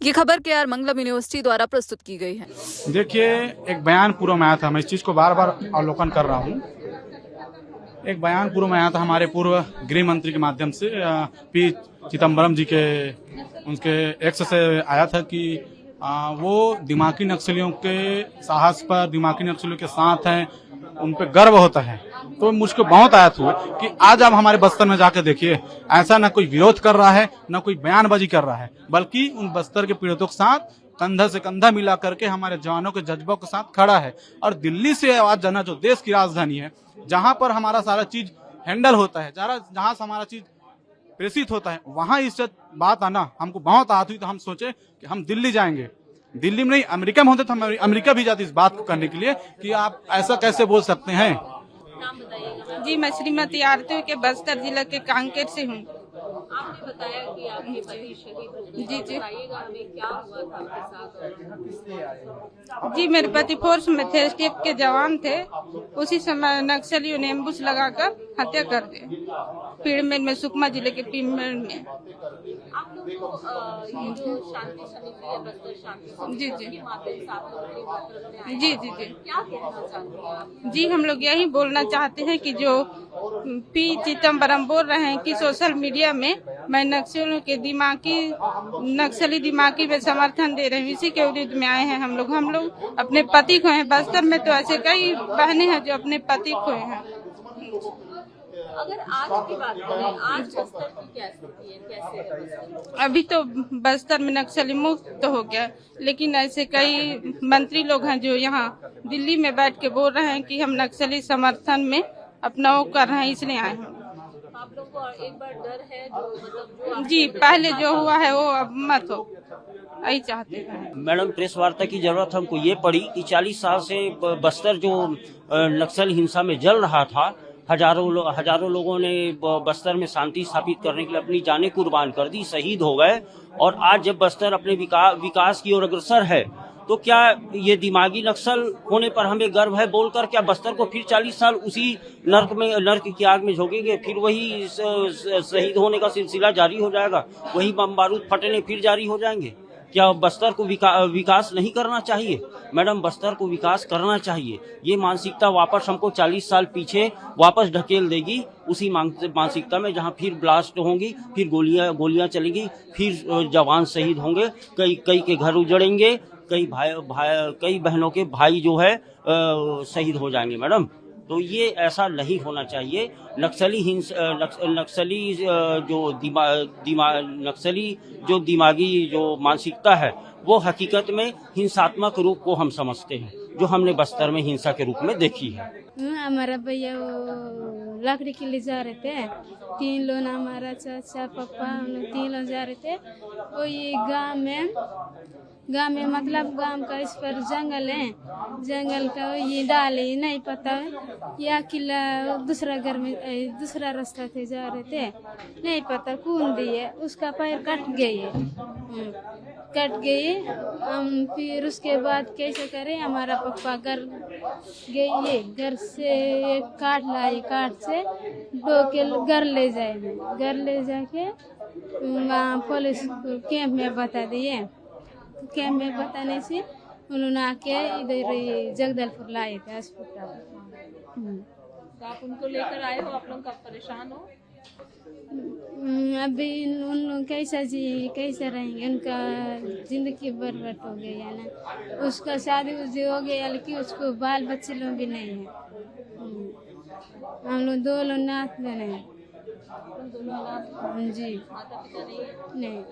ये खबर KR मंगलम university द्वारा प्रस्तुत की गई है। देखिए, एक बयान पूर्व में आया था, मैं इस चीज को बार बार अवलोकन कर रहा हूँ। एक बयान पूर्व में आया था हमारे पूर्व गृह मंत्री के माध्यम से, पी चिदम्बरम जी के उनके एक्स से आया था कि वो दिमागी नक्सलियों के साहस पर, दिमागी नक्सलियों के साथ हैं, उन पे गर्व होता है। तो मुझको बहुत आयत हुआ कि आज आप हमारे बस्तर में जाकर देखिए, ऐसा न कोई विरोध कर रहा है, न कोई बयानबाजी कर रहा है, बल्कि उन बस्तर के पीड़ितों के साथ कंधा से कंधा मिला करके हमारे जवानों के जज्बों के साथ खड़ा है। और दिल्ली से आवाज जाना, जो देश की राजधानी है, जहां पर हमारा सारा चीज हैंडल होता है, जहां से हमारा चीज प्रेषित होता है, वहां इस बात आना हमको बहुत आहत हुई। तो हम सोचे कि हम दिल्ली जाएंगे, दिल्ली में नहीं अमेरिका में होते तो हम अमेरिका भी जाते इस बात को करने के लिए कि आप ऐसा कैसे बोल सकते हैं। जी, मैं श्रीमती आरती के बस्तर जिला के कांकेर से हूँ। आपने बताया कि आपके पति शहीद हो गए। जी जी बताइएगा हमें क्या हुआ था आपके साथ। जी, मेरे पति फोर्स में थे, स्टेप के जवान थे। उसी समय नक्सलियों ने एम्बुश लगाकर हत्या कर दी, पीड़मेर में, सुकमा जिले के पीड़मेर में। आप लोग को ये जो शांति समिति है, बस्तर शांति समिति, जी जी उसके माध्यम से आप लोग निमंत्रण में आए हैं। जी जी जी क्या कहना चाहते हैं आप? जी, हम लोग यही बोलना चाहते हैं कि जो पी चिदम्बरम बोल रहे हैं कि सोशल मीडिया में मैं नक्सलियों के नक्सली दिमागी में समर्थन दे रहे हैं, इसी के विरुद्ध में आए हैं। हम लोग अपने पति खोए हैं। बस्तर में तो ऐसे कई बहनें हैं जो अपने पति खोए हैं। अगर आज की बात करें, आज बस्तर की क्या स्थिति है, कैसे है बस्तर? अभी तो बस्तर में नक्सली मुक्त तो हो गया, लेकिन ऐसे कई मंत्री लोग हैं जो यहाँ दिल्ली में बैठ के बोल रहे हैं कि हम नक्सली समर्थन में अपना वो कर रहे हैं, इसलिए आए हैं। आप लोग को एक बार डर है जो मतलब जो जी, पहले जो हुआ है वो अब मत हो, यही चाहते हैं। मैडम, प्रेस वार्ता की जरूरत हमको ये पड़ी कि 40 साल से बस्तर जो नक्सल हिंसा में जल रहा था, हजारों लोगों ने बस्तर में शांति स्थापित करने के लिए अपनी जानें कुर्बान कर दी, शहीद हो गए। और आज जब बस्तर अपने विकास की ओर अग्रसर है, तो क्या ये दिमागी नक्सल होने पर हमें गर्व है बोलकर क्या बस्तर को फिर 40 साल उसी नर्क की आग में झोंकेंगे? फिर वही शहीद होने का सिलसिला जारी हो जाएगा, वही बम बारूद फटने फिर जारी हो जाएंगे? क्या बस्तर को विकास नहीं करना चाहिए? मैडम, बस्तर को विकास करना चाहिए। ये मानसिकता वापस हमको 40 साल पीछे वापस ढकेल देगी, उसी मानसिकता में जहां फिर ब्लास्ट होंगी, फिर गोलियां चलेंगी, फिर जवान शहीद होंगे, कई के घर उजड़ेंगे, कई बहनों के भाई जो है शहीद हो जाएंगे। मैडम, तो ये ऐसा नहीं होना चाहिए। नक्सली जो दिमागी जो मानसिकता है, वो हकीकत में हिंसात्मक रूप को हम समझते हैं, जो हमने बस्तर में हिंसा के रूप में देखी है। हमारा भैया वो लकड़ी के लिए जा रहे थे, 3 लोग, हमारा चाचा पापा, हम लोग 3 लोग जा रहे थे। वो ये गांव में मतलब गांव का इस पर जंगल है, जंगल का ये डाले नहीं पता है या किला दूसरा घर में दूसरा रास्ता से जा रहे थे, नहीं पता कौन दिए, उसका पैर कट गए। हम फिर उसके बाद कैसे करें, हमारा पापा गए, घर से काट लाए, काट से दो के घर ले जाके वहाँ पुलिस कैंप में बता दिए। कैंप में बताने से उन्होंने आके इधर जगदलपुर लाए थे अस्पताल। तो आप उनको लेकर आए हो, आप लोग का परेशान हो? अभी उन लोग कैसा रहेंगे, उनका जिंदगी बर्बाद हो गई है ना। उसका शादी हो गया, लेकिन उसको बाल बच्चे लोग भी नहीं है। हम लोग 2 लोग नाथ में नहीं जी, माता पिता नहीं।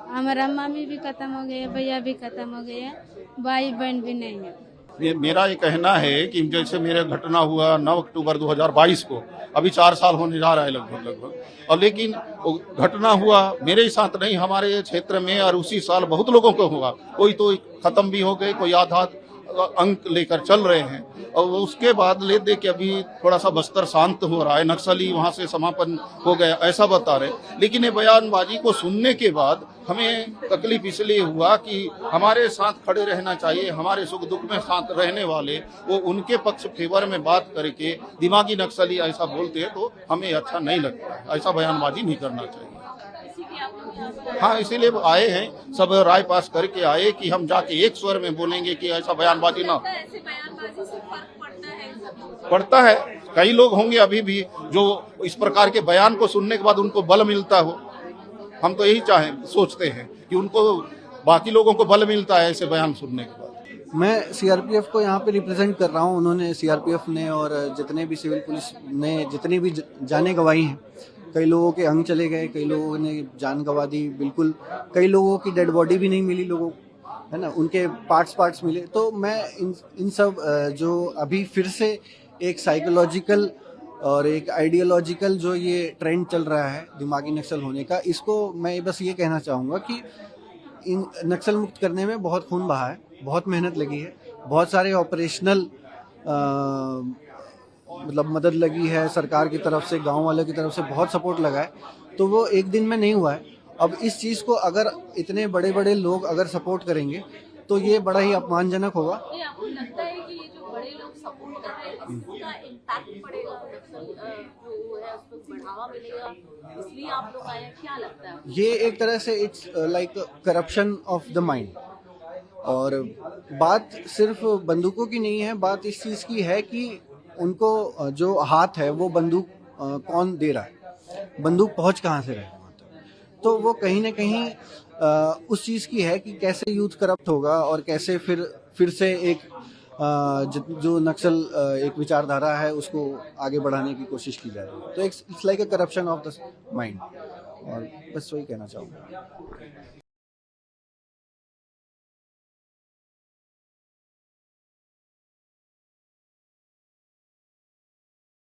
हमारा मम्मी भी खत्म हो गया, भैया भी खत्म हो गया, भाई बहन भी नहीं है। मेरा ये कहना है कि जैसे मेरा घटना हुआ 9 अक्टूबर 2022 को, अभी 4 साल होने जा रहा है लगभग, और लेकिन घटना हुआ मेरे ही साथ नहीं, हमारे क्षेत्र में, और उसी साल बहुत लोगों को हुआ। कोई तो खत्म भी हो गए, कोई आधा अंक लेकर चल रहे हैं। और उसके बाद ले दे के अभी थोड़ा सा बस्तर शांत हो रहा है, नक्सली वहां से समापन हो गया ऐसा बता रहे। लेकिन ये बयानबाजी को सुनने के बाद हमें तकलीफ इसलिए हुआ कि हमारे साथ खड़े रहना चाहिए, हमारे सुख दुख में साथ रहने वाले, वो उनके पक्ष फेवर में बात करके दिमागी नक्सली ऐसा बोलते हैं तो हमें अच्छा नहीं लगता है। ऐसा बयानबाजी नहीं करना चाहिए। किसी की आप लोग हाँ, इसीलिए वो आए हैं, सब राय पास करके आए कि हम जाके एक स्वर में बोलेंगे कि ऐसा बयानबाजी ना हो। ऐसे बयानबाजी से फर्क पड़ता है इन सब चीजों पड़ता है। कई लोग होंगे अभी भी जो इस प्रकार के बयान को सुनने के बाद उनको बल मिलता हो। हम तो यही सोचते हैं कि उनको बाकी लोगों को बल मिलता है ऐसे बयान सुनने के बाद। मैं सीआरपीएफ को यहाँ पे रिप्रेजेंट कर रहा हूँ। उन्होंने सीआरपीएफ ने और जितने भी सिविल पुलिस ने जितनी भी जानें गंवाई हैं, कई लोगों के अंग चले गए, कई लोगों ने जान गंवा दी, बिल्कुल कई लोगों की डेड बॉडी भी नहीं मिली लोगों, है ना, उनके पार्ट्स मिले। तो मैं इन सब जो अभी फिर से एक साइकोलॉजिकल और एक आइडियोलॉजिकल जो ये ट्रेंड चल रहा है दिमागी नक्सल होने का, इसको मैं बस ये कहना चाहूँगा कि इन नक्सल मुक्त करने में बहुत खून बहा है, बहुत मेहनत लगी है, बहुत सारे ऑपरेशनल मतलब मदद लगी है सरकार की तरफ से, गांव वालों की तरफ से बहुत सपोर्ट लगा है। तो वो एक दिन में नहीं हुआ है। अब इस चीज़ को अगर इतने बड़े बड़े लोग अगर सपोर्ट करेंगे तो ये बड़ा ही अपमानजनक होगा। ये आपको लगता है कि ये जो बड़े लोग सपोर्ट कर रहे हैं इसका इम्पैक्ट पड़ेगा, नक्सल जो है उसको बढ़ावा मिलेगा, इसलिए आप लोग आए, क्या लगता है? ये एक तरह से it's like corruption of the mind. और बात सिर्फ बंदूकों की नहीं है, बात इस चीज़ की है कि उनको जो हाथ है वो बंदूक कौन दे रहा है, बंदूक पहुंच कहाँ से रहे वहाँ तक। तो वो कहीं ना कहीं उस चीज़ की है कि कैसे यूथ करप्ट होगा और कैसे फिर से एक जो नक्सल एक विचारधारा है उसको आगे बढ़ाने की कोशिश की जा रही है। तो it's like a corruption of the mind, और बस वही कहना चाहूँगा।